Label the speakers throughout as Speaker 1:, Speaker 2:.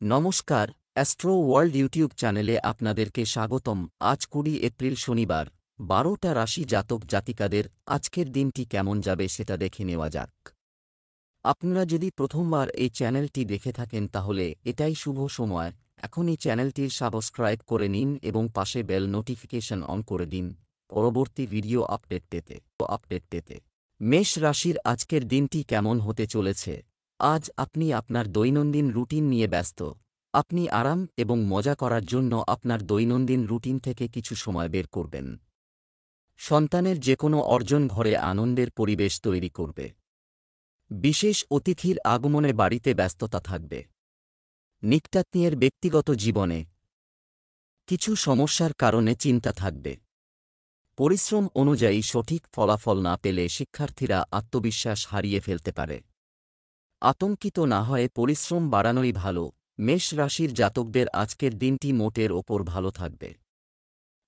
Speaker 1: নমস্কার, astro world YouTube চ্যানেলে আপনাদেরকে স্বাগতম। আজ ২০ এপ্রিল শনিবার, ১২টা রাশি জাতক জাতিকাদের আজকের দিনটি কেমন যাবে সেটা দেখে নেওয়া যাক। আপনারা যদি প্রথমবার এই চ্যানেলটি দেখে থাকেন তাহলে এটাই শুভ সময়। এখনই চ্যানেলটির সাবস্ক্রাইব করে নিন এবং পাশে বেল নোটিফিকেশন অন করে দিন পরবর্তী ভিডিও আপডেট পেতে। মেষ রাশির আজকের দিনটি কেমন হতে চলেছে? আজ আপনি আপনার দৈনন্দিন রুটিন নিয়ে ব্যস্ত। আপনি আরাম এবং মজা করার জন্য আপনার দৈনন্দিন রুটিন থেকে কিছু সময় বের করবেন। সন্তানের যেকোনো অর্জন ঘরে আনন্দের পরিবেশ তৈরি করবে। বিশেষ অতিথির আগমনে বাড়িতে ব্যস্ততা থাকবে। নিকটাত্মীয়ের ব্যক্তিগত জীবনে কিছু সমস্যার কারণে চিন্তা থাকবে। পরিশ্রম অনুযায়ী সঠিক ফলাফল না পেলে শিক্ষার্থীরা আত্মবিশ্বাস হারিয়ে ফেলতে পারে। আতঙ্কিত না হয়ে পরিশ্রম বাড়ানোই ভালো। মেষ রাশির জাতকদের আজকের দিনটি মোটের ওপর ভালো থাকবে।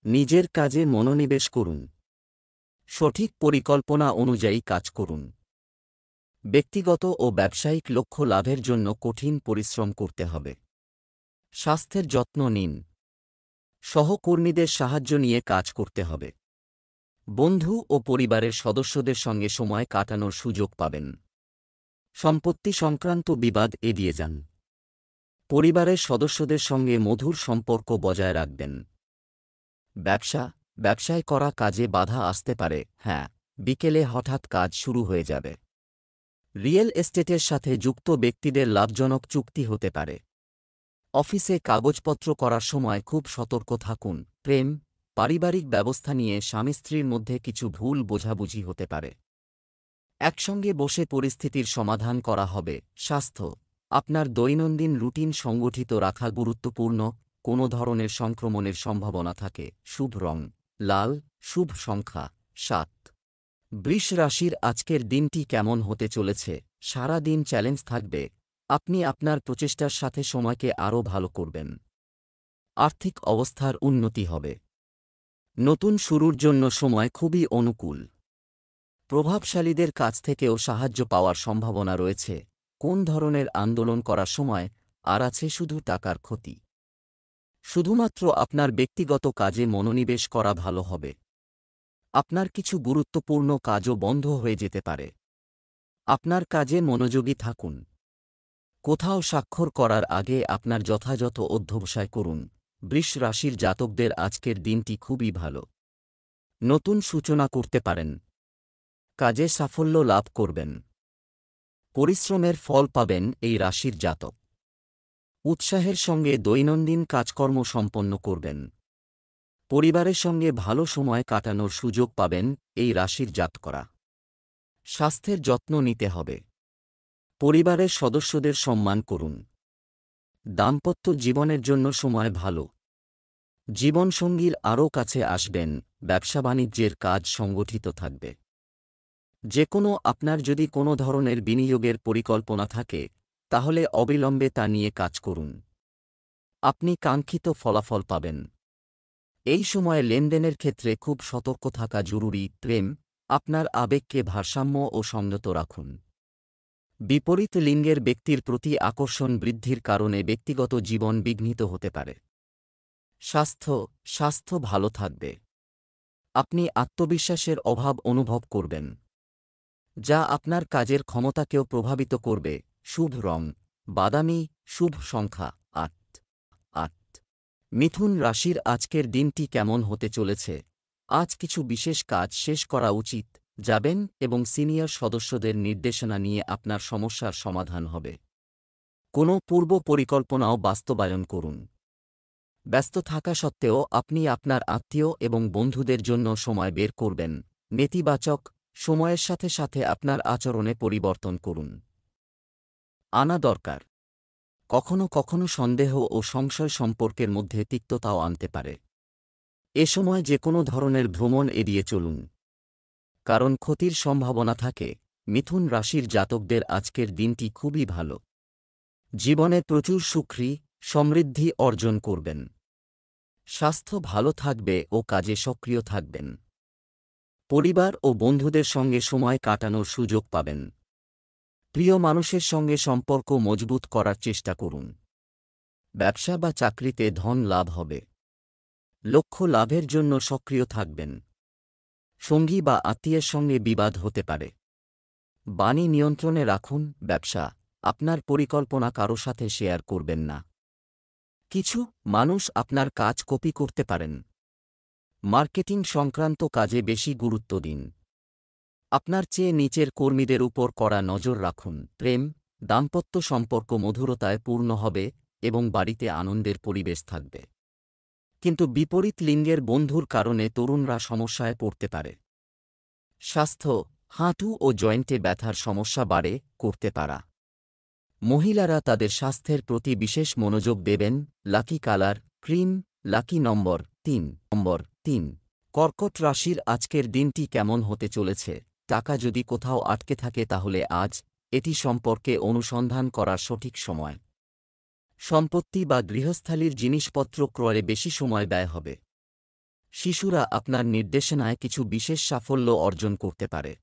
Speaker 1: নিজের কাজে মনোনিবেশ করুন। সঠিক পরিকল্পনা অনুযায়ী কাজ করুন। ব্যক্তিগত ও ব্যবসায়িক লক্ষ্য লাভের জন্য কঠিন পরিশ্রম করতে হবে। স্বাস্থ্যের যত্ন নিন। সহকর্মীদের সাহায্য নিয়ে কাজ করতে হবে। বন্ধু ও পরিবারের সদস্যদের সঙ্গে সময় কাটানোর সুযোগ পাবেন। সম্পত্তি সংক্রান্ত বিবাদ এড়িয়ে যান। পরিবারের সদস্যদের সঙ্গে মধুর সম্পর্ক বজায় রাখবেন। ব্যবসায় করা কাজে বাধা আসতে পারে, বিকেলে হঠাৎ কাজ শুরু হয়ে যাবে। রিয়েল এস্টেটের সাথে যুক্ত ব্যক্তিদের লাভজনক চুক্তি হতে পারে। অফিসে কাগজপত্র করার সময় খুব সতর্ক থাকুন। পারিবারিক ব্যবস্থা নিয়ে স্বামী স্ত্রীর মধ্যে কিছু ভুল বোঝাবুঝি হতে পারে। একসঙ্গে বসে পরিস্থিতির সমাধান করা হবে। স্বাস্থ্য, আপনার দৈনন্দিন রুটিন সংগঠিত রাখা গুরুত্বপূর্ণ। কোনো ধরনের সংক্রমণের সম্ভাবনা থাকে। শুভ রং লাল, শুভ সংখ্যা ৭। বৃষ রাশির আজকের দিনটি কেমন হতে চলেছে? সারা দিন চ্যালেঞ্জ থাকবে। আপনি আপনার প্রচেষ্টার সাথে সময়কে আরও ভালো করবেন। আর্থিক অবস্থার উন্নতি হবে। নতুন শুরুর জন্য সময় খুবই অনুকূল। প্রভাবশালীদের কাছ থেকেও সাহায্য পাওয়ার সম্ভাবনা রয়েছে। কোন ধরনের আন্দোলন করার সময় আর আছে শুধু টাকার ক্ষতি। শুধুমাত্র আপনার ব্যক্তিগত কাজে মনোনিবেশ করা ভালো হবে। আপনার কিছু গুরুত্বপূর্ণ কাজও বন্ধ হয়ে যেতে পারে। আপনার কাজে মনোযোগী থাকুন। কোথাও স্বাক্ষর করার আগে আপনার যথাযথ অধ্যবসায় করুন। বৃষ রাশির জাতকদের আজকের দিনটি খুবই ভালো। নতুন সূচনা করতে পারেন। কাজে সাফল্য লাভ করবেন। পরিশ্রমের ফল পাবেন এই রাশির জাতক। উৎসাহের সঙ্গে দৈনন্দিন কাজকর্ম সম্পন্ন করবেন। পরিবারের সঙ্গে ভালো সময় কাটানোর সুযোগ পাবেন এই রাশির জাতকরা। স্বাস্থ্যের যত্ন নিতে হবে। পরিবারের সদস্যদের সম্মান করুন। দাম্পত্য জীবনের জন্য সময় ভালো। জীবনসঙ্গীর আরও কাছে আসবেন। ব্যবসা বাণিজ্যের কাজ সংগঠিত থাকবে। আপনার যদি কোনো ধরনের বিনিয়োগের পরিকল্পনা থাকে তাহলে অবিলম্বে তা নিয়ে কাজ করুন। আপনি কাঙ্ক্ষিত ফলাফল পাবেন। এই সময়ে লেনদেনের ক্ষেত্রে খুব সতর্ক থাকা জরুরি। আপনার আবেগকে ভারসাম্য ও সংযত রাখুন। বিপরীত লিঙ্গের ব্যক্তির প্রতি আকর্ষণ বৃদ্ধির কারণে ব্যক্তিগত জীবন বিঘ্নিত হতে পারে। স্বাস্থ্য ভালো থাকবে। আপনি আত্মবিশ্বাসের অভাব অনুভব করবেন, যা আপনার কাজের ক্ষমতাকেও প্রভাবিত করবে। শুভ রং বাদামি, শুভ সংখ্যা ৮। মিথুন রাশির আজকের দিনটি কেমন হতে চলেছে? আজ কিছু বিশেষ কাজ শেষ করা উচিত। যাবেন এবং সিনিয়র সদস্যদের নির্দেশনা নিয়ে আপনার সমস্যার সমাধান হবে। কোনো পূর্ব পরিকল্পনাও বাস্তবায়ন করুন। ব্যস্ত থাকা সত্ত্বেও আপনি আপনার আত্মীয় এবং বন্ধুদের জন্য সময় বের করবেন। নেতিবাচক সময়ের সাথে সাথে আপনার আচরণে পরিবর্তন করুন আনা দরকার। কখনো কখনো সন্দেহ ও সংশয় সম্পর্কের মধ্যে তিক্ততাও আনতে পারে। এ সময় যে কোনো ধরনের ভ্রমণ এড়িয়ে চলুন, কারণ ক্ষতির সম্ভাবনা থাকে। মিথুন রাশির জাতকদের আজকের দিনটি খুবই ভালো। জীবনে প্রচুর সুখী সমৃদ্ধি অর্জন করবেন। স্বাস্থ্য ভালো থাকবে ও কাজে সক্রিয় থাকবেন। পরিবার ও বন্ধুদের সঙ্গে সময় কাটানোর সুযোগ পাবেন। প্রিয় মানুষের সঙ্গে সম্পর্ক মজবুত করার চেষ্টা করুন। ব্যবসা বা চাকরিতে ধন লাভ হবে। লক্ষ্য লাভের জন্য সক্রিয় থাকবেন। সঙ্গী বা আত্মীয়ের সঙ্গে বিবাদ হতে পারে। বাণী নিয়ন্ত্রণে রাখুন। ব্যবসা, আপনার পরিকল্পনা কারো সাথে শেয়ার করবেন না। কিছু মানুষ আপনার কাজ কপি করতে পারেন। মার্কেটিং সংক্রান্ত কাজে বেশি গুরুত্ব দিন। আপনার চেয়ে নিচের কর্মীদের উপর কড়া নজর রাখুন। প্রেম, দাম্পত্য সম্পর্ক মধুরতায় পূর্ণ হবে এবং বাড়িতে আনন্দের পরিবেশ থাকবে। কিন্তু বিপরীত লিঙ্গের বন্ধুর কারণে তরুণরা সমস্যায় পড়তে পারে। স্বাস্থ্য, হাঁটু ও জয়েন্টে ব্যথার সমস্যা বাড়ে করতে পারা। মহিলারা তাদের স্বাস্থ্যের প্রতি বিশেষ মনোযোগ দেবেন। লাকি কালার ক্রিম, লাকি নম্বর 3। কর্কট রাশির আজকের দিনটি কেমন হতে চলেছে? টাকা যদি কোথাও আটকে থাকে তাহলে আজ এটি সম্পর্কে অনুসন্ধান করার সঠিক সময়। সম্পত্তি বা গৃহস্থালির জিনিসপত্র ক্রয়ে বেশি সময় ব্যয় হবে। শিশুরা আপনার নির্দেশনায় কিছু বিশেষ সাফল্য অর্জন করতে পারে।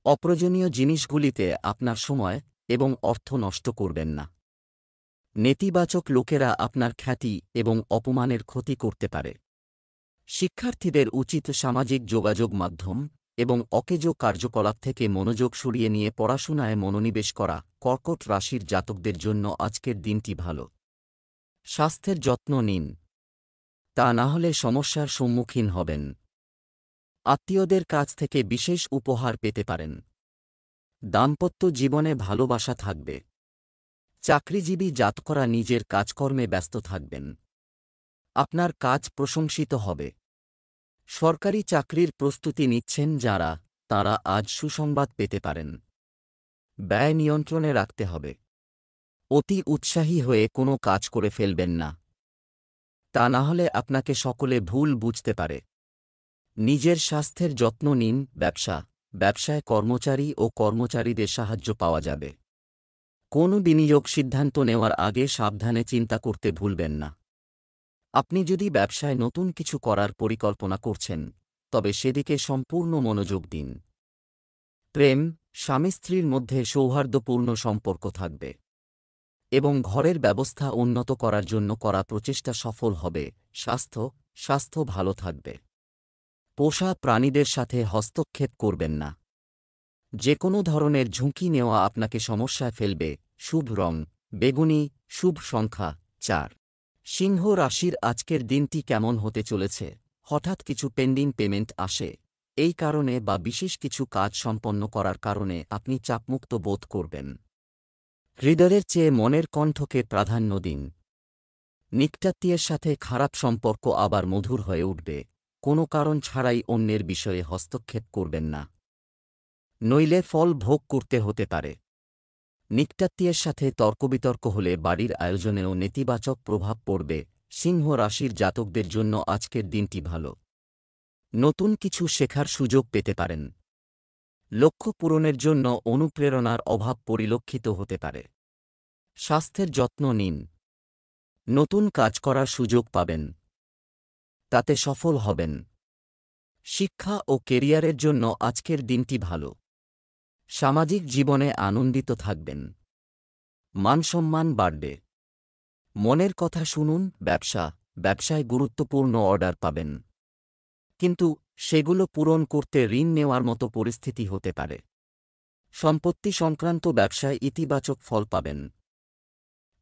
Speaker 1: অপ্রয়োজনীয় জিনিসগুলিতে আপনার সময় এবং অর্থ নষ্ট করবেন না। নেতিবাচক লোকেরা আপনার খ্যাতি এবং অপমানের ক্ষতি করতে পারে। শিক্ষার্থীদের উচিত সামাজিক যোগাযোগ মাধ্যম এবং অকেজ কার্যকলাপ থেকে মনোযোগ সরিয়ে নিয়ে পড়াশোনায় মনোনিবেশ করা। কর্কট রাশির জাতকদের জন্য আজকের দিনটি ভালো। স্বাস্থ্যের যত্ন নিন, তা না হলে সমস্যার সম্মুখীন হবেন। আত্মীয়দের কাছ থেকে বিশেষ উপহার পেতে পারেন। দাম্পত্য জীবনে ভালোবাসা থাকবে। চাকরিজীবী জাতকরা নিজের কাজকর্মে ব্যস্ত থাকবেন। আপনার কাজ প্রশংসিত হবে। সরকারি চাকরির প্রস্তুতি নিচ্ছেন যাঁরা, তাঁরা আজ সুসংবাদ পেতে পারেন। ব্যয় নিয়ন্ত্রণে রাখতে হবে। অতি উৎসাহী হয়ে কোনো কাজ করে ফেলবেন না, তা না হলে আপনাকে সকলে ভুল বুঝতে পারে। নিজের স্বাস্থ্যের যত্ন নিন। ব্যবসায় কর্মচারী ও কর্মচারীদের সাহায্য পাওয়া যাবে। কোনো বিনিয়োগ সিদ্ধান্ত নেওয়ার আগে সাবধানে চিন্তা করতে ভুলবেন না। আপনি যদি ব্যবসায় নতুন কিছু করার পরিকল্পনা করছেন, তবে সেদিকে সম্পূর্ণ মনোযোগ দিন। প্রেম, স্বামী স্ত্রীর মধ্যে সৌহার্দ্যপূর্ণ সম্পর্ক থাকবে এবং ঘরের ব্যবস্থা উন্নত করার জন্য করা প্রচেষ্টা সফল হবে। স্বাস্থ্য ভালো থাকবে। পোষা প্রাণীদের সাথে হস্তক্ষেপ করবেন না। যে কোনো ধরনের ঝুঁকি নেওয়া আপনাকে সমস্যায় ফেলবে। শুভ রং বেগুনি, শুভ সংখ্যা 4। সিংহ রাশির আজকের দিনটি কেমন হতে চলেছে? হঠাৎ কিছু পেন্ডিং পেমেন্ট আসে। এই কারণে বা বিশেষ কিছু কাজ সম্পন্ন করার কারণে আপনি চাপমুক্ত বোধ করবেন। হৃদয়ের চেয়ে মনের কণ্ঠকে প্রাধান্য দিন। নিকটাত্মীয়ের সাথে খারাপ সম্পর্ক আবার মধুর হয়ে উঠবে। কোনো কারণ ছাড়াই অন্যের বিষয়ে হস্তক্ষেপ করবেন না, নইলে ফল ভোগ করতে হতে পারে। নিকটাত্মীয়ের সাথে তর্কবিতর্ক হলে বাড়ির আয়োজনেও নেতিবাচক প্রভাব পড়বে। সিংহ রাশির জাতকদের জন্য আজকের দিনটি ভালো। নতুন কিছু শেখার সুযোগ পেতে পারেন। লক্ষ্য পূরণের জন্য অনুপ্রেরণার অভাব পরিলক্ষিত হতে পারে। স্বাস্থ্যের যত্ন নিন। নতুন কাজ করার সুযোগ পাবেন, তাতে সফল হবেন। শিক্ষা ও কেরিয়ারের জন্য আজকের দিনটি ভালো। সামাজিক জীবনে আনন্দিত থাকবেন। মানসম্মান বাড়বে। মনের কথা শুনুন। ব্যবসায় গুরুত্বপূর্ণ অর্ডার পাবেন, কিন্তু সেগুলো পূরণ করতে ঋণ নেওয়ার মতো পরিস্থিতি হতে পারে। সম্পত্তি সংক্রান্ত ব্যবসায় ইতিবাচক ফল পাবেন।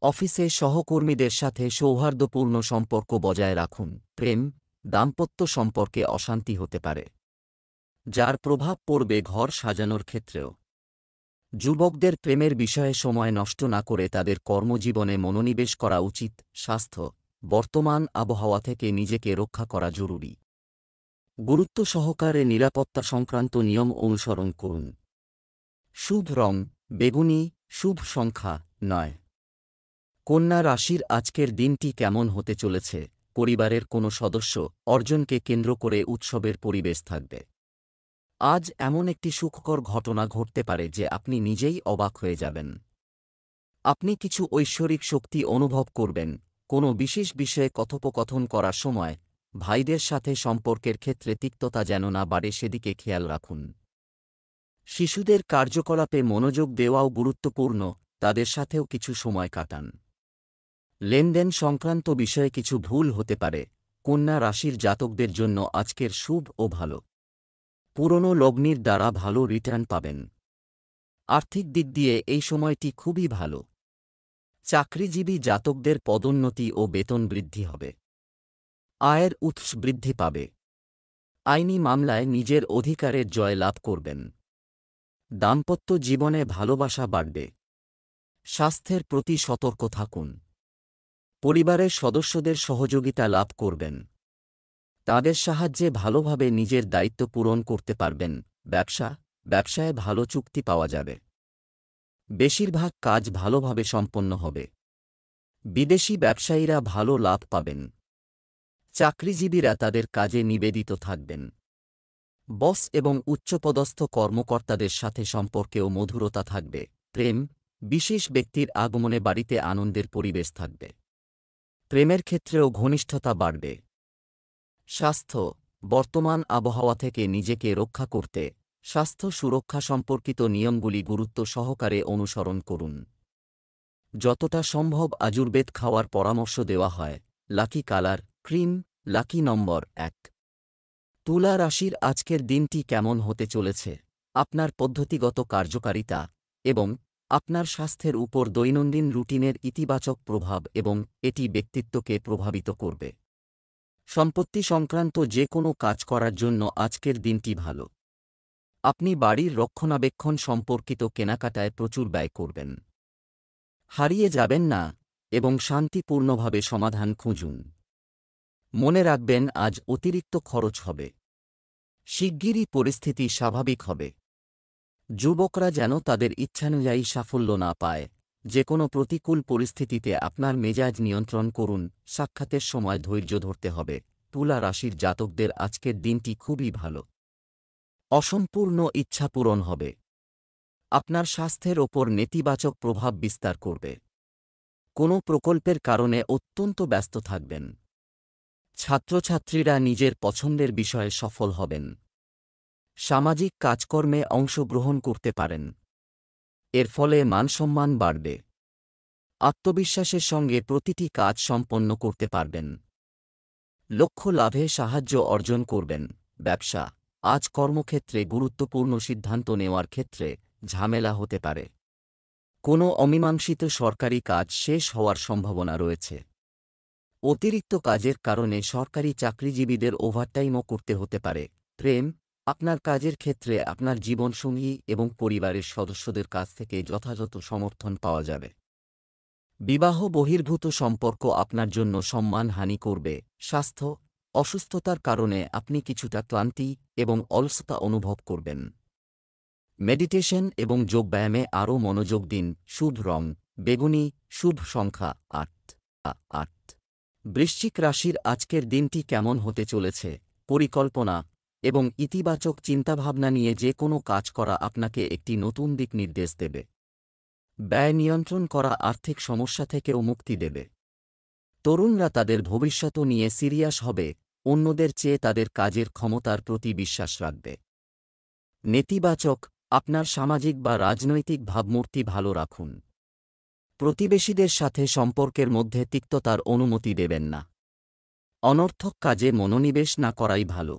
Speaker 1: অফিসে সহকর্মীদের সাথে সৌহার্দ্যপূর্ণ সম্পর্ক বজায় রাখুন। প্রেম, দাম্পত্য সম্পর্কে অশান্তি হতে পারে, যার প্রভাব পড়বে ঘর সাজানোর ক্ষেত্রেও। যুবকদের প্রেমের বিষয়ে সময় নষ্ট না করে তাদের কর্মজীবনে মনোনিবেশ করা উচিত। স্বাস্থ্য, বর্তমান আবহাওয়া থেকে নিজেকে রক্ষা করা জরুরি। গুরুত্ব সহকারে নিরাপত্তা সংক্রান্ত নিয়ম অনুসরণ করুন। শুভ রং বেগুনি, শুভ সংখ্যা 9। কন্যা রাশির আজকের দিনটি কেমন হতে চলেছে? পরিবারের কোনো সদস্য অর্জনকে কেন্দ্র করে উৎসবের পরিবেশ থাকবে। আজ এমন একটি সুখকর ঘটনা ঘটতে পারে যে আপনি নিজেই অবাক হয়ে যাবেন। আপনি কিছু ঐশ্বরিক শক্তি অনুভব করবেন। কোনো বিশেষ বিষয়ে কথোপকথন করার সময় ভাইদের সাথে সম্পর্কের ক্ষেত্রে তিক্ততা যেন না বাড়ে সেদিকে খেয়াল রাখুন। শিশুদের কার্যকলাপে মনোযোগ দেওয়াও গুরুত্বপূর্ণ, তাদের সাথেও কিছু সময় কাটান। লেনদেন সংক্রান্ত বিষয়ে কিছু ভুল হতে পারে। কন্যা রাশির জাতকদের জন্য আজকের শুভ ও ভালো। পুরনো লগ্নির দ্বারা ভালো রিটার্ন পাবেন। আর্থিক দিক দিয়ে এই সময়টি খুবই ভালো। চাকরিজীবী জাতকদের পদোন্নতি ও বেতন বৃদ্ধি হবে। আয়ের উৎস বৃদ্ধি পাবে। আইনি মামলায় নিজের অধিকারের জয় লাভ করবেন। দাম্পত্য জীবনে ভালোবাসা বাড়বে। স্বাস্থ্যের প্রতি সতর্ক থাকুন। পরিবারের সদস্যদের সহযোগিতা লাভ করবেন। তাদের সাহায্যে ভালোভাবে নিজের দায়িত্ব পূরণ করতে পারবেন। ব্যবসায় ভালো চুক্তি পাওয়া যাবে। বেশিরভাগ কাজ ভালোভাবে সম্পন্ন হবে। বিদেশি ব্যবসায়ীরা ভালো লাভ পাবেন। চাকরিজীবীরা তাদের কাজে নিবেদিত থাকবেন। বস এবং উচ্চপদস্থ কর্মকর্তাদের সাথে সম্পর্কেও মধুরতা থাকবে। প্রেম, বিশেষ ব্যক্তির আগমনে বাড়িতে আনন্দের পরিবেশ থাকবে। প্রেমের ক্ষেত্রেও ঘনিষ্ঠতা বাড়বে। স্বাস্থ্য, বর্তমান আবহাওয়া থেকে নিজেকে রক্ষা করতে স্বাস্থ্য সুরক্ষা সম্পর্কিত নিয়মগুলি গুরুত্ব সহকারে অনুসরণ করুন। যতটা সম্ভব আয়ুর্বেদ খাওয়ার পরামর্শ দেওয়া হয়। লাকি কালার ক্রিম, লাকি নম্বর 1। তুলা রাশির আজকের দিনটি কেমন হতে চলেছে? আপনার পদ্ধতিগত কার্যকারিতা এবং আপনার স্বাস্থ্যের উপর দৈনন্দিন রুটিনের ইতিবাচক প্রভাব এবং এটি ব্যক্তিত্বকে প্রভাবিত করবে। সম্পত্তি সংক্রান্ত যে কোনো কাজ করার জন্য আজকের দিনটি ভালো। আপনি বাড়ির রক্ষণাবেক্ষণ সম্পর্কিত কেনাকাটায় প্রচুর ব্যয় করবেন। হারিয়ে যাবেন না এবং শান্তিপূর্ণভাবে সমাধান খুঁজুন। মনে রাখবেন আজ অতিরিক্ত খরচ হবে। শিগগিরই পরিস্থিতি স্বাভাবিক হবে। যুবকরা যেন তাদের ইচ্ছানুযায়ী সাফল্য না পায়। যে কোনো প্রতিকূল পরিস্থিতিতে আপনার মেজাজ নিয়ন্ত্রণ করুন। সাক্ষাতের সময় ধৈর্য ধরতে হবে। তুলা রাশির জাতকদের আজকের দিনটি খুবই ভালো। অসম্পূর্ণ ইচ্ছা পূরণ হবে। আপনার স্বাস্থ্যের ওপর নেতিবাচক প্রভাব বিস্তার করবে। কোনো প্রকল্পের কারণে অত্যন্ত ব্যস্ত থাকবেন। ছাত্রছাত্রীরা নিজের পছন্দের বিষয়ে সফল হবেন। সামাজিক কাজকর্মে অংশগ্রহণ করতে পারেন। এর ফলে মানসম্মান বাড়বে। আত্মবিশ্বাসের সঙ্গে প্রতিটি কাজ সম্পন্ন করতে পারবেন। লক্ষ্য লাভে সাহায্য অর্জন করবেন। ব্যবসা, আজ কর্মক্ষেত্রে গুরুত্বপূর্ণ সিদ্ধান্ত নেওয়ার ক্ষেত্রে ঝামেলা হতে পারে। কোনো অমীমাংসিত সরকারি কাজ শেষ হওয়ার সম্ভাবনা রয়েছে। অতিরিক্ত কাজের কারণে সরকারি চাকরিজীবীদের ওভারটাইমও করতে হতে পারে। প্রেম, আপনার কাজের ক্ষেত্রে আপনার জীবনসঙ্গী এবং পরিবারের সদস্যদের কাছ থেকে যথাযথ সমর্থন পাওয়া যাবে। বিবাহ বহির্ভূত সম্পর্ক আপনার জন্য সম্মানহানি করবে। স্বাস্থ্য, অসুস্থতার কারণে আপনি কিছুটা ক্লান্তি এবং অলসতা অনুভব করবেন। মেডিটেশন এবং যোগব্যায়ামে আরও মনোযোগ দিন। শুভ রং বেগুনি, শুভ সংখ্যা 8। বৃশ্চিক রাশির আজকের দিনটি কেমন হতে চলেছে? পরিকল্পনা এবং ইতিবাচক চিন্তাভাবনা নিয়ে যে কোনো কাজ করা আপনাকে একটি নতুন দিক নির্দেশ দেবে। ব্যয় নিয়ন্ত্রণ করা আর্থিক সমস্যা থেকেও মুক্তি দেবে। তরুণরা তাদের ভবিষ্যৎ নিয়ে সিরিয়াস হবে। অন্যদের চেয়ে তাদের কাজের ক্ষমতার প্রতি বিশ্বাস রাখবে। নেতিবাচক, আপনার সামাজিক বা রাজনৈতিক ভাবমূর্তি ভালো রাখুন। প্রতিবেশীদের সাথে সম্পর্কের মধ্যে তিক্ততার অনুমতি দেবেন না। অনর্থক কাজে মনোনিবেশ না করাই ভালো।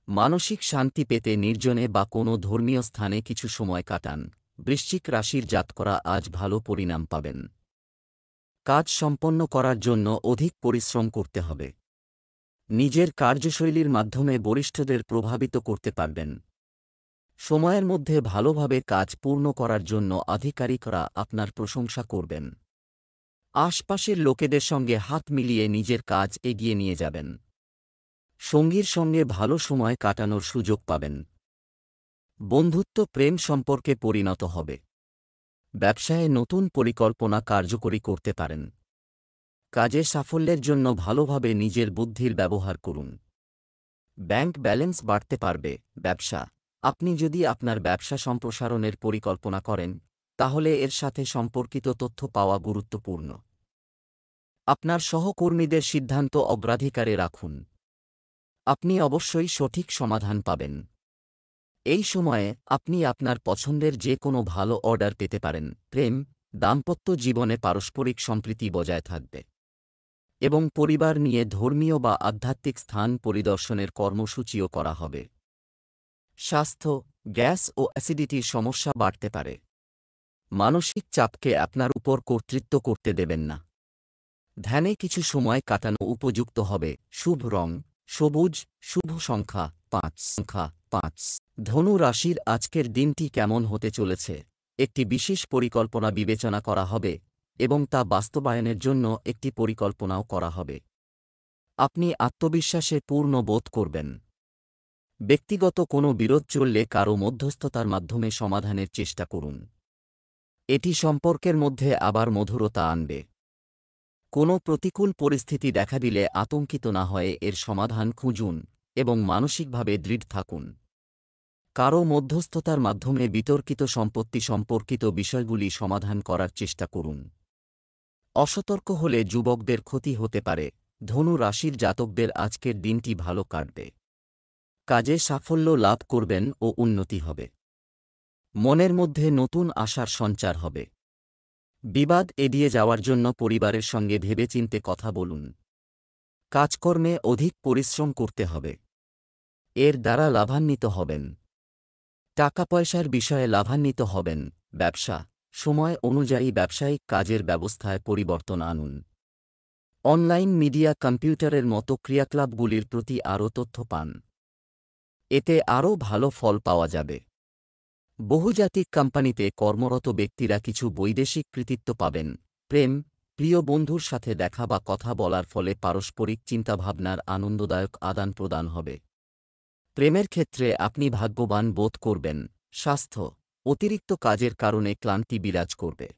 Speaker 1: মানসিক শান্তি পেতে নির্জনে বা কোনো ধর্মীয় স্থানে কিছু সময় কাটান। বৃশ্চিক রাশির জাতকরা আজ ভালো পরিণাম পাবেন। কাজ সম্পন্ন করার জন্য অধিক পরিশ্রম করতে হবে। নিজের কার্যশৈলীর মাধ্যমে বরিষ্ঠদের প্রভাবিত করতে পারবেন। সময়ের মধ্যে ভালোভাবে কাজ পূর্ণ করার জন্য আধিকারিকরা আপনার প্রশংসা করবেন। আশপাশের লোকেদের সঙ্গে হাত মিলিয়ে নিজের কাজ এগিয়ে নিয়ে যাবেন। সঙ্গীর সঙ্গে ভালো সময় কাটানোর সুযোগ পাবেন। বন্ধুত্ব প্রেম সম্পর্কে পরিণত হবে। ব্যবসায়ে নতুন পরিকল্পনা কার্যকরী করতে পারেন। কাজে সাফল্যের জন্য ভালোভাবে নিজের বুদ্ধির ব্যবহার করুন। ব্যাংক ব্যালেন্স বাড়তে পারবে। ব্যবসা, আপনি যদি আপনার ব্যবসা সম্প্রসারণের পরিকল্পনা করেন তাহলে এর সাথে সম্পর্কিত তথ্য পাওয়া গুরুত্বপূর্ণ। আপনার সহকর্মীদের সিদ্ধান্ত অগ্রাধিকারে রাখুন। আপনি অবশ্যই সঠিক সমাধান পাবেন। এই সময়ে আপনি আপনার পছন্দের যে কোনো ভালো অর্ডার পেতে পারেন। প্রেম, দাম্পত্য জীবনে পারস্পরিক সম্প্রীতি বজায় থাকবে এবং পরিবার নিয়ে ধর্মীয় বা আধ্যাত্মিক স্থান পরিদর্শনের কর্মসূচিও করা হবে। স্বাস্থ্য, গ্যাস ও অ্যাসিডিটির সমস্যা বাড়তে পারে। মানসিক চাপকে আপনার উপর কর্তৃত্ব করতে দেবেন না। ধ্যানে কিছু সময় কাটানো উপযুক্ত হবে। শুভ রং সবুজ, শুভ সংখ্যা 5। ধনু রাশির আজকের দিনটি কেমন হতে চলেছে? একটি বিশেষ পরিকল্পনা বিবেচনা করা হবে এবং তা বাস্তবায়নের জন্য একটি পরিকল্পনাও করা হবে। আপনি আত্মবিশ্বাসে পূর্ণ বোধ করবেন। ব্যক্তিগত কোনো বিরোধ চললে কারও মধ্যস্থতার মাধ্যমে সমাধানের চেষ্টা করুন। এটি সম্পর্কের মধ্যে আবার মধুরতা আনবে। কোনো প্রতিকূল পরিস্থিতি দেখা দিলে আতঙ্কিত না হয়ে এর সমাধান খুঁজুন এবং মানসিকভাবে দৃঢ় থাকুন। কারও মধ্যস্থতার মাধ্যমে বিতর্কিত সম্পত্তি সম্পর্কিত বিষয়গুলি সমাধান করার চেষ্টা করুন। অসতর্ক হলে যুবকদের ক্ষতি হতে পারে। ধনু রাশির জাতকদের আজকের দিনটি ভালো কাটবে। কাজে সাফল্য লাভ করবেন ও উন্নতি হবে। মনের মধ্যে নতুন আশার সঞ্চার হবে। বিবাদ এড়িয়ে যাওয়ার জন্য পরিবারের সঙ্গে ভেবেচিন্তে কথা বলুন। কাজকর্মে অধিক পরিশ্রম করতে হবে। এর দ্বারা লাভান্বিত হবেন। টাকা পয়সার বিষয়ে লাভান্বিত হবেন। ব্যবসা, সময় অনুযায়ী ব্যবসায়িক কাজের ব্যবস্থায় পরিবর্তন আনুন। অনলাইন মিডিয়া, কম্পিউটারের মতো ক্রিয়াকলাপগুলির প্রতি আরও তথ্য পান। এতে আরও ভালো ফল পাওয়া যাবে। বহুজাতিক কোম্পানিতে কর্মরত ব্যক্তিরা কিছু বৈদেশিক কৃতিত্ব পাবেন। প্রেম, প্রিয় বন্ধুর সাথে দেখা বা কথা বলার ফলে পারস্পরিক চিন্তাভাবনার আনন্দদায়ক আদান প্রদান হবে। প্রেমের ক্ষেত্রে আপনি ভাগ্যবান বোধ করবেন। স্বাস্থ্য, অতিরিক্ত কাজের কারণে ক্লান্তি বিরাজ করবে।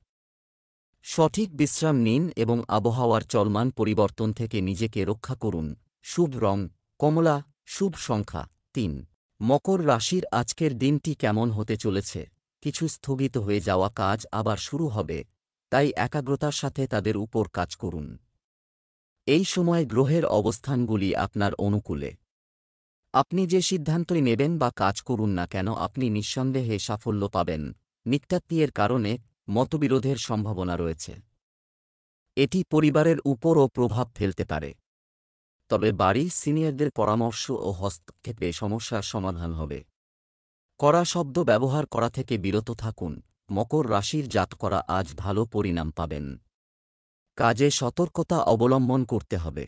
Speaker 1: সঠিক বিশ্রাম নিন এবং আবহাওয়ার চলমান পরিবর্তন থেকে নিজেকে রক্ষা করুন। শুভ রং কমলা, শুভ সংখ্যা 3। মকর রাশির আজকের দিনটি কেমন হতে চলেছে? কিছু স্থগিত হয়ে যাওয়া কাজ আবার শুরু হবে, তাই একাগ্রতার সাথে তাদের উপর কাজ করুন। এই সময় গ্রহের অবস্থানগুলি আপনার অনুকূলে। আপনি যে সিদ্ধান্তই নেবেন বা কাজ করুন না কেন, আপনি নিঃসন্দেহে সাফল্য পাবেন। নিত্যাত্মীয়ের কারণে মতবিরোধের সম্ভাবনা রয়েছে। এটি পরিবারের উপরও প্রভাব ফেলতে পারে। তবে বাড়ির সিনিয়রদের পরামর্শ ও হস্তক্ষেপে সমস্যার সমাধান হবে। কড়া শব্দ ব্যবহার করা থেকে বিরত থাকুন। মকর রাশির জাতকরা আজ ভালো পরিণাম পাবেন। কাজে সতর্কতা অবলম্বন করতে হবে।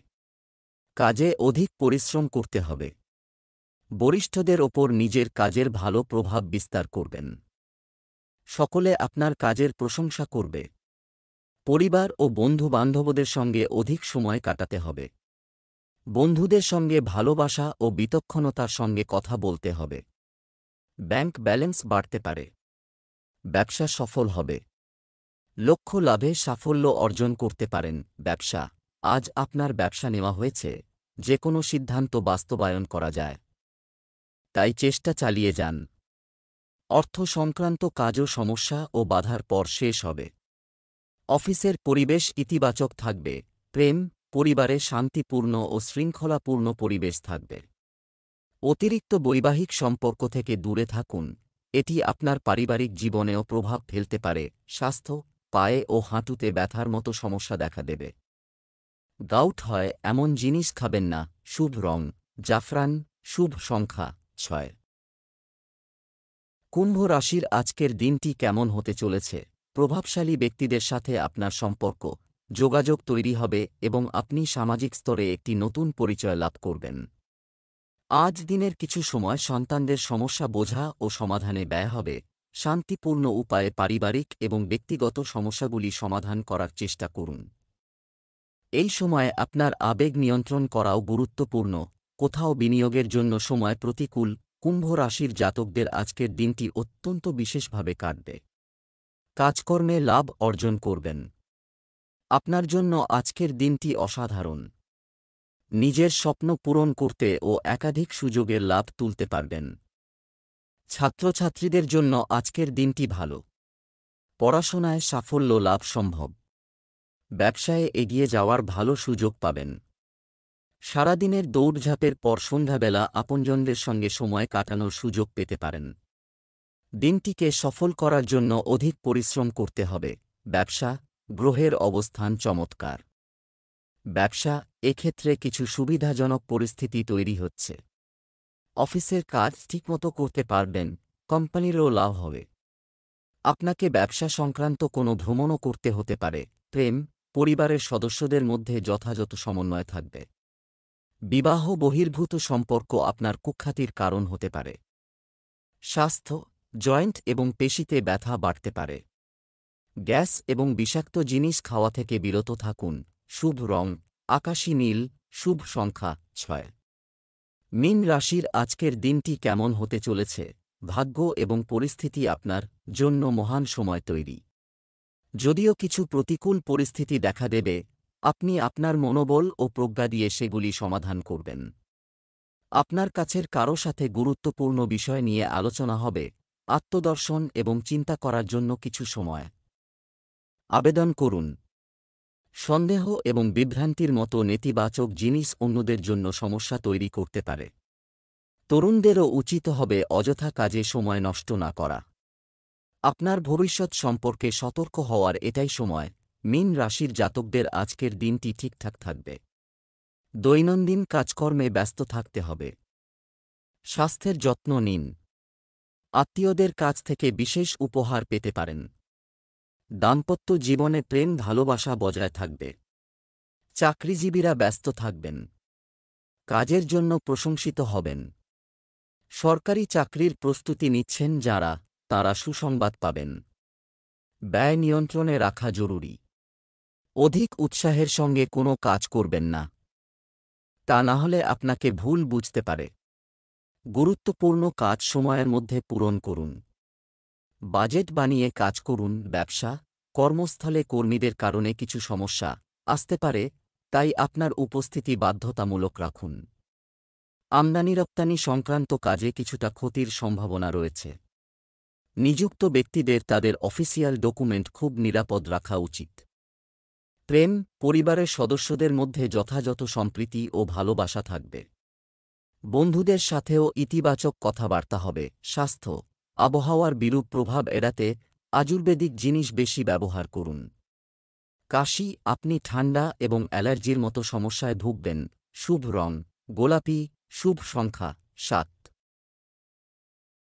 Speaker 1: কাজে অধিক পরিশ্রম করতে হবে। বরিষ্ঠদের ওপর নিজের কাজের ভালো প্রভাব বিস্তার করবেন। সকলে আপনার কাজের প্রশংসা করবে। পরিবার ও বন্ধু-বান্ধবদের সঙ্গে অধিক সময় কাটাতে হবে। বন্ধুদের সঙ্গে ভালোবাসা ও বিচক্ষণতার সঙ্গে কথা বলতে হবে। ব্যাংক ব্যালেন্স বাড়তে পারে। ব্যবসা সফল হবে। লক্ষ্য লাভে সাফল্য অর্জন করতে পারেন। ব্যবসা, আজ আপনার ব্যবসা নেওয়া হয়েছে, যে কোনো সিদ্ধান্ত বাস্তবায়ন করা যায়, তাই চেষ্টা চালিয়ে যান। অর্থ সংক্রান্ত কাজও সমস্যা ও বাধার পর শেষ হবে। অফিসের পরিবেশ ইতিবাচক থাকবে। প্রেম, পরিবারে শান্তিপূর্ণ ও শৃঙ্খলাপূর্ণ পরিবেশ থাকবে। অতিরিক্ত বৈবাহিক সম্পর্ক থেকে দূরে থাকুন, এটি আপনার পারিবারিক জীবনেও প্রভাব ফেলতে পারে। স্বাস্থ্য, পায়ে ও হাঁটুতে ব্যথার মতো সমস্যা দেখা দেবে। গাউট হয় এমন জিনিস খাবেন না। শুভ রং জাফরান, শুভ সংখ্যা 6। কুম্ভ রাশির আজকের দিনটি কেমন হতে চলেছে? প্রভাবশালী ব্যক্তিদের সাথে আপনার সম্পর্ক, যোগাযোগ তৈরি হবে এবং আপনি সামাজিক স্তরে একটি নতুন পরিচয় লাভ করবেন। আজ দিনের কিছু সময় সন্তানদের সমস্যা বোঝা ও সমাধানে ব্যয় হবে। শান্তিপূর্ণ উপায়ে পারিবারিক এবং ব্যক্তিগত সমস্যাগুলি সমাধান করার চেষ্টা করুন। এই সময় আপনার আবেগ নিয়ন্ত্রণ করাও গুরুত্বপূর্ণ। কোথাও বিনিয়োগের জন্য সময় প্রতিকূল। কুম্ভ রাশির জাতকদের আজকের দিনটি অত্যন্ত বিশেষভাবে কাটবে। কাজকর্মে লাভ অর্জন করবেন। আপনার জন্য আজকের দিনটি অসাধারণ। নিজের স্বপ্ন পূরণ করতে ও একাধিক সুযোগের লাভ তুলতে পারবেন। ছাত্রছাত্রীদের জন্য আজকের দিনটি ভালো। পড়াশোনায় সাফল্য লাভ সম্ভব। ব্যবসায়ে এগিয়ে যাওয়ার ভালো সুযোগ পাবেন। সারাদিনের দৌড়ঝাঁপের পর সন্ধ্যাবেলা আপনজনদের সঙ্গে সময় কাটানোর সুযোগ পেতে পারেন। দিনটিকে সফল করার জন্য অধিক পরিশ্রম করতে হবে। ব্যবসা, গ্রহের অবস্থান চমৎকার। ব্যবসা, এক্ষেত্রে কিছু সুবিধাজনক পরিস্থিতি তৈরি হচ্ছে। অফিসের কাজ ঠিকমতো করতে পারবেন, কোম্পানিরও লাভ হবে। আপনাকে ব্যবসা সংক্রান্ত কোনো ভ্রমণও করতে হতে পারে। প্রেম, পরিবারের সদস্যদের মধ্যে যথাযথ সমন্বয় থাকবে। বিবাহ বহির্ভূত সম্পর্ক আপনার কুখ্যাতির কারণ হতে পারে। স্বাস্থ্য, জয়েন্ট এবং পেশিতে ব্যথা বাড়তে পারে। গ্যাস এবং বিষাক্ত জিনিস খাওয়া থেকে বিরত থাকুন। শুভ রং আকাশী নীল, শুভ সংখ্যা 6। মীন রাশির আজকের দিনটি কেমন হতে চলেছে? ভাগ্য এবং পরিস্থিতি আপনার জন্য মহান সময় তৈরি। যদিও কিছু প্রতিকূল পরিস্থিতি দেখা দেবে, আপনি আপনার মনোবল ও প্রজ্ঞা দিয়ে সেগুলি সমাধান করবেন। আপনার কাছের কারো সাথে গুরুত্বপূর্ণ বিষয় নিয়ে আলোচনা হবে। আত্মদর্শন এবং চিন্তা করার জন্য কিছু সময় আবেদন করুন। সন্দেহ এবং বিভ্রান্তির মতো নেতিবাচক জিনিস অন্যদের জন্য সমস্যা তৈরি করতে পারে। তরুণদেরও উচিত হবে অযথা কাজে সময় নষ্ট না করা। আপনার ভবিষ্যৎ সম্পর্কে সতর্ক হওয়ার এটাই সময়। মীন রাশির জাতকদের আজকের দিনটি ঠিকঠাক থাকবে। দৈনন্দিন কাজকর্মে ব্যস্ত থাকতে হবে। স্বাস্থ্যের যত্ন নিন। আত্মীয়দের কাছ থেকে বিশেষ উপহার পেতে পারেন। দাম্পত্য জীবনে প্রেম ভালোবাসা বজায় থাকবে। চাকরিজীবীরা ব্যস্ত থাকবেন। কাজের জন্য প্রশংসিত হবেন। সরকারি চাকরির প্রস্তুতি নিচ্ছেন যারা, তারা সুসংবাদ পাবেন। ব্যয় নিয়ন্ত্রণে রাখা জরুরি। অধিক উৎসাহের সঙ্গে কোনো কাজ করবেন না, তা না হলে আপনাকে ভুল বুঝতে পারে। গুরুত্বপূর্ণ কাজ সময়ের মধ্যে পূরণ করুন। বাজেট বানিয়ে কাজ করুন। ব্যবসা, কর্মস্থলে কর্মীদের কারণে কিছু সমস্যা আসতে পারে, তাই আপনার উপস্থিতি বাধ্যতামূলক রাখুন। আমদানি রপ্তানি সংক্রান্ত কাজে কিছুটা ক্ষতির সম্ভাবনা রয়েছে। নিযুক্ত ব্যক্তিদের তাদের অফিসিয়াল ডকুমেন্ট খুব নিরাপদ রাখা উচিত। প্রেম, পরিবারের সদস্যদের মধ্যে যথাযথ সম্প্রীতি ও ভালোবাসা থাকবে। বন্ধুদের সাথেও ইতিবাচক কথাবার্তা হবে। স্বাস্থ্য, আবহাওয়ার বিরূপ প্রভাব এড়াতে আয়ুর্বেদিক জিনিস বেশি ব্যবহার করুন। কাশি, আপনি ঠান্ডা এবং অ্যালার্জির মতো সমস্যায় ভুগবেন। শুভ রং গোলাপি, শুভ সংখ্যা 7।